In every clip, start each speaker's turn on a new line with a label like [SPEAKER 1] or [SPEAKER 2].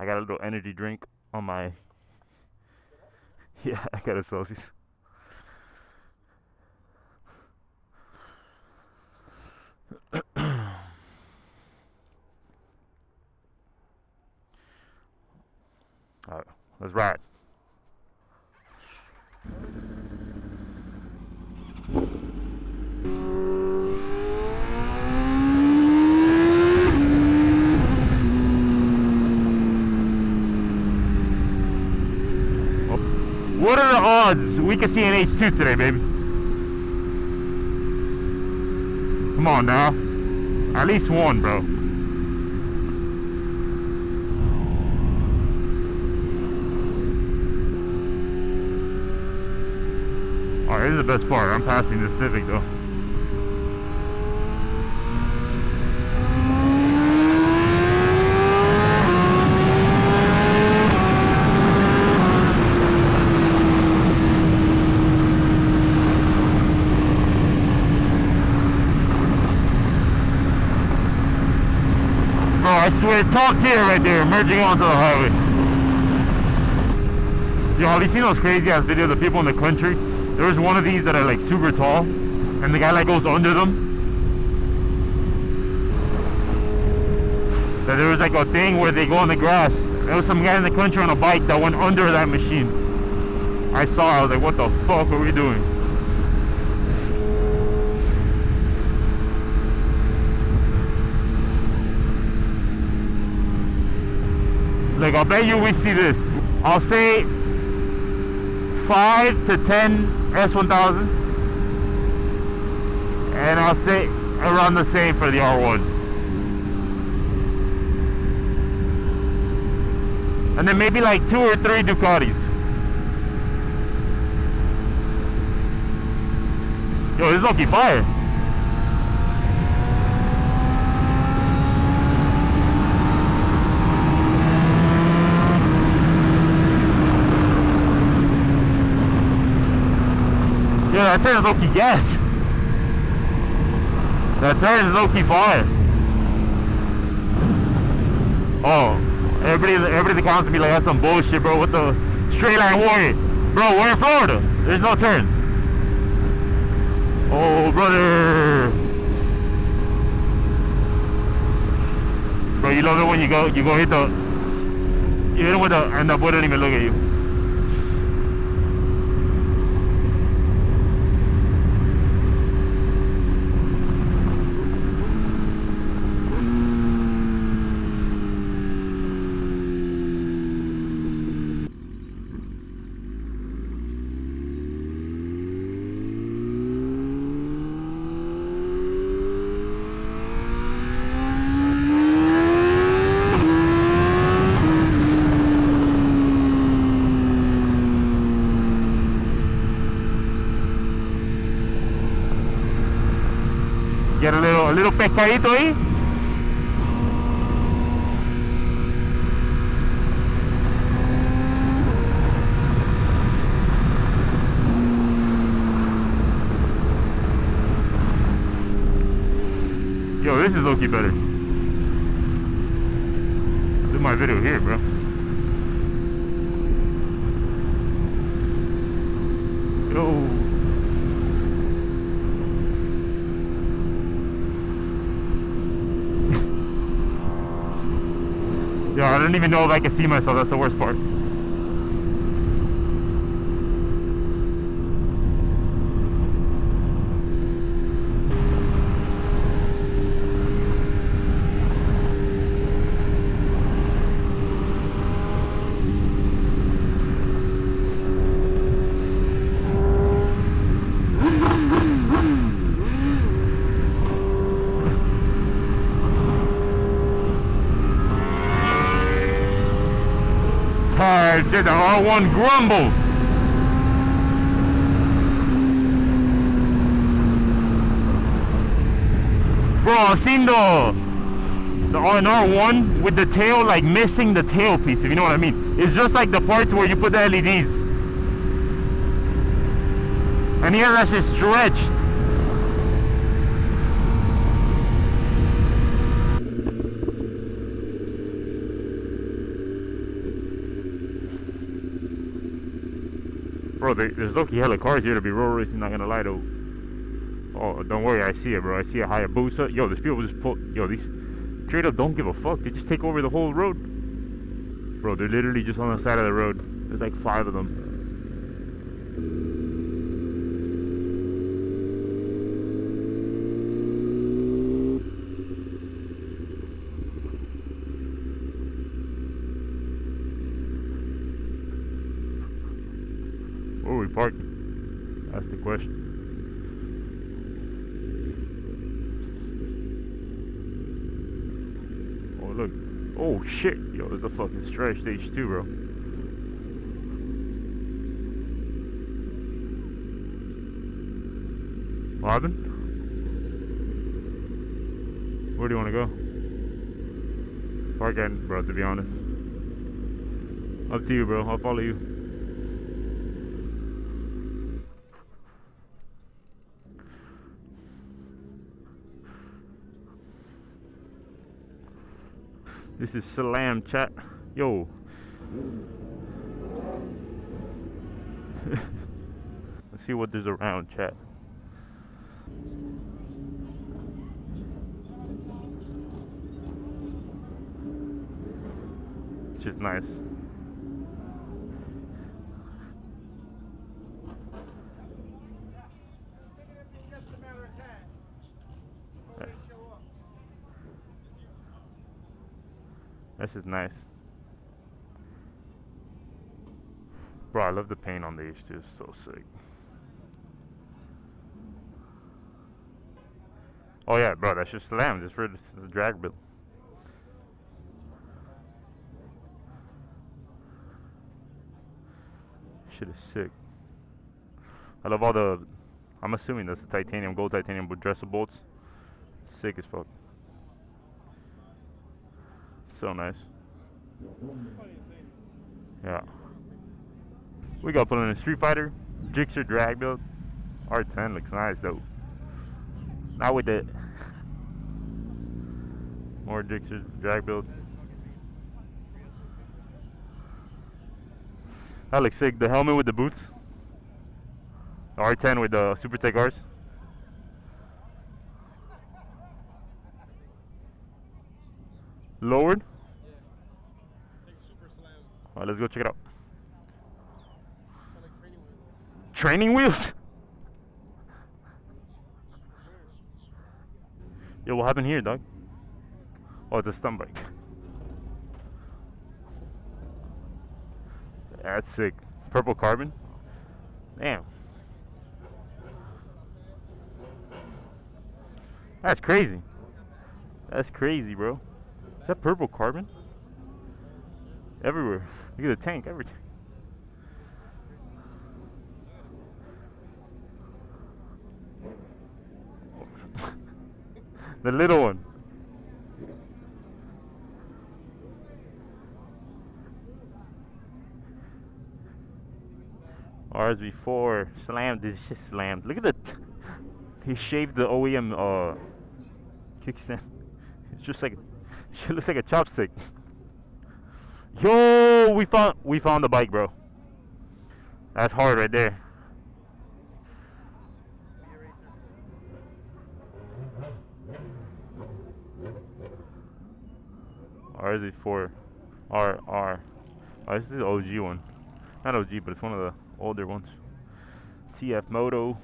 [SPEAKER 1] I got a little energy drink on my. Yeah, I got a Celsius. Alright, let's ride. What are the odds we can see an H2 today, baby? Come on now. At least one, bro. Alright, this is the best part. I'm passing the Civic though. Bro, I swear, top tier right there, merging onto the highway. Yo, have you seen those crazy ass videos of people in the country? There was one of these that are like super tall, and the guy like goes under them. That there was like a thing where they go on the grass. There was some guy in the country on a bike that went under that machine. I saw it, I was like, what the fuck are we doing? Like, I'll bet you we see this. I'll say 5 to 10 S1000s, and I'll say around the same for the R1, and then maybe like 2 or 3 Ducatis. Yo, this is lucky fire. Yeah, that turn is low-key gas. That turn is low-key fire. Oh, everybody that counts to me like that's some bullshit, bro. What the straight line warrior? Bro, we're in Florida. There's no turns. Oh, brother. Bro, you love it when you go hit you hit it with the, and the boy doesn't even look at you. Get a little pescadito ahí. Yo, this is low-key better. Do my video here, bro. Yo. Yo, I don't even know if I can see myself. That's the worst part. Alright, the R1 grumble. Bro, I've seen the R1 with the tail like missing the tail piece, if you know what I mean. It's just like the parts where you put the LEDs. And here that's just stretched. Bro, there's low-key hella cars here to be road racing, not gonna lie though. Oh, don't worry, I see it, bro. I see a Hayabusa. Yo, these people just pull. Yo, these straight up don't give a fuck. They just take over the whole road. Bro, they're literally just on the side of the road. There's like 5 of them. Where are we parking? That's the question. Oh, look. Oh, shit. Yo, there's a fucking stretch stage too, bro. What happened? Where do you want to go? Park at, bro, to be honest. Up to you, bro. I'll follow you. This is Salam, chat. Yo. Let's see what there's around, chat. It's just nice. This is nice. Bro, I love the paint on these too. It's so sick. Oh yeah, bro, that's just slams. It's for this is a drag build. Shit is sick. I love all the. I'm assuming that's the titanium, gold titanium with dresser bolts. Sick as fuck. So nice. Yeah. We got put in a Street Fighter, Gixxer drag build. R10 looks nice though. Not with it. More Gixxer drag build. That looks sick. The helmet with the boots. The R10 with the Super Tech Rs. Lowered?
[SPEAKER 2] Yeah. Super slam.
[SPEAKER 1] Alright, let's go check it out. Like training wheels? Yo, what happened here, dog? Oh, it's a stunt bike. That's sick. Purple carbon. Damn. That's crazy. That's crazy, bro. Is that purple carbon? Everywhere. Look at the tank, everything. The little one. RS4 slammed. This is just slammed. Look at the. He shaved the OEM kickstand. It's just like. It looks like a chopstick. Yo, we found the bike, bro. That's hard right there. RZ4 RR. Oh, this is the OG one. Not OG, but it's one of the older ones. CF Moto.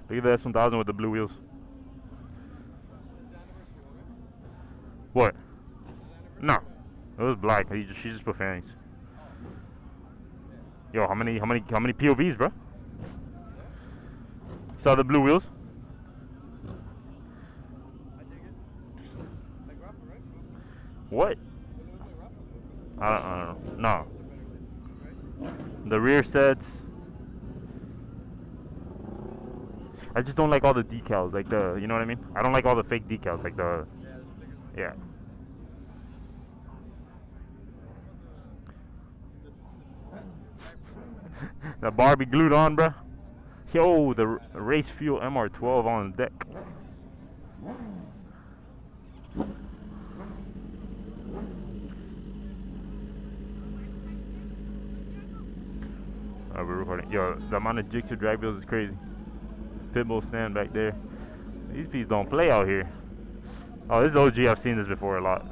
[SPEAKER 1] Look at the S1000 with the blue wheels. What? No, it was black. She just put fairings. Yo, how many POVs, bro? Saw the blue wheels. What? I don't know. No. The rear sets. I just don't like all the decals, like the, you know what I mean? I don't like all the fake decals, like the, yeah. The Barbie glued on, bruh. Yo, the race fuel MR12 on deck. we're recording. Yo, the amount of jigsaw drag wheels is crazy. Pitbull stand back there. These people don't play out here. Oh, this is OG. I've seen this before a lot.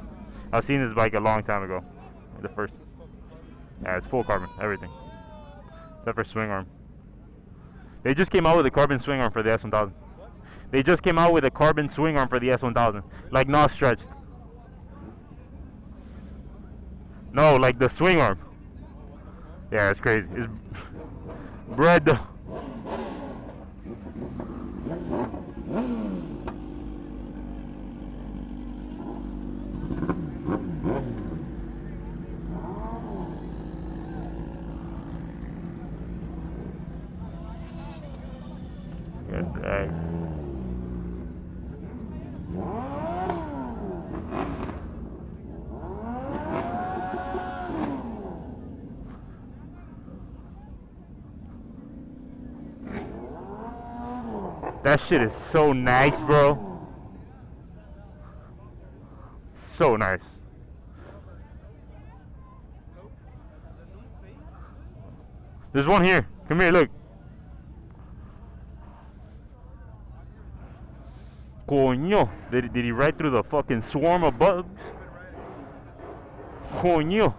[SPEAKER 1] I've seen this bike a long time ago. The first. Yeah, it's full carbon, everything. Except for swing arm. They just came out with a carbon swing arm for the S1000. They just came out with a carbon swing arm for the S1000. Like not stretched. No, like the swing arm. Yeah, it's crazy. It's bread though. Good drag. That shit is so nice, bro. So nice. There's one here. Come here, look. Coño. Did he ride through the fucking swarm of bugs? Coño.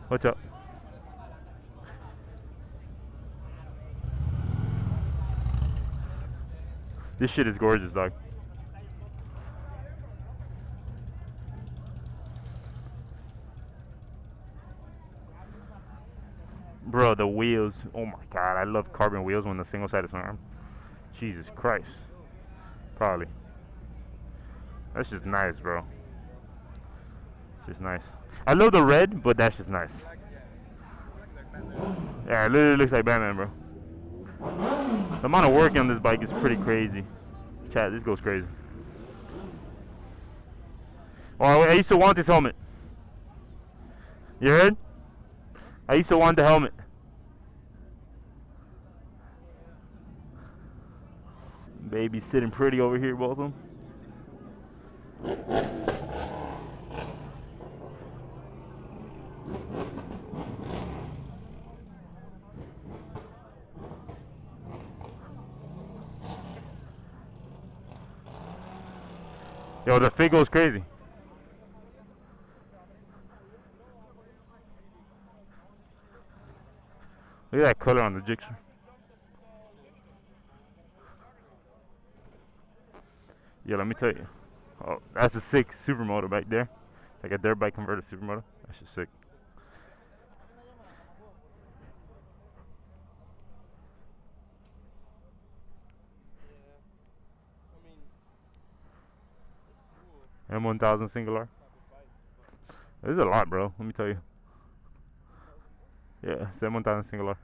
[SPEAKER 1] What's up? This shit is gorgeous, dog. Bro, the wheels. Oh my god, I love carbon wheels when the single sided swing arm. Jesus Christ. Probably. That's just nice, bro. It's just nice. I love the red, but that's just nice. Yeah, it literally looks like Batman, bro. The amount of work on this bike is pretty crazy. Chat, this goes crazy. Oh, I used to want this helmet. You heard? I used to want the helmet. Baby sitting pretty over here, both of them. Yo, the fit goes crazy. Look at that color on the jigsaw. Yeah, let me tell you. Oh, that's a sick supermoto back there. It's like a dirt bike converted supermoto. That's just sick. M1000 single R. This is a lot, bro. Let me tell you. Yeah, it's M1000 single R.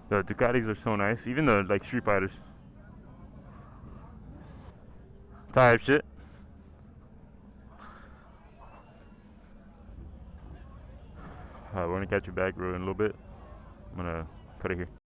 [SPEAKER 1] The Ducatis are so nice. Even the like Street Fighters. Type shit. We're gonna catch you back, bro, in a little bit. I'm gonna cut it here.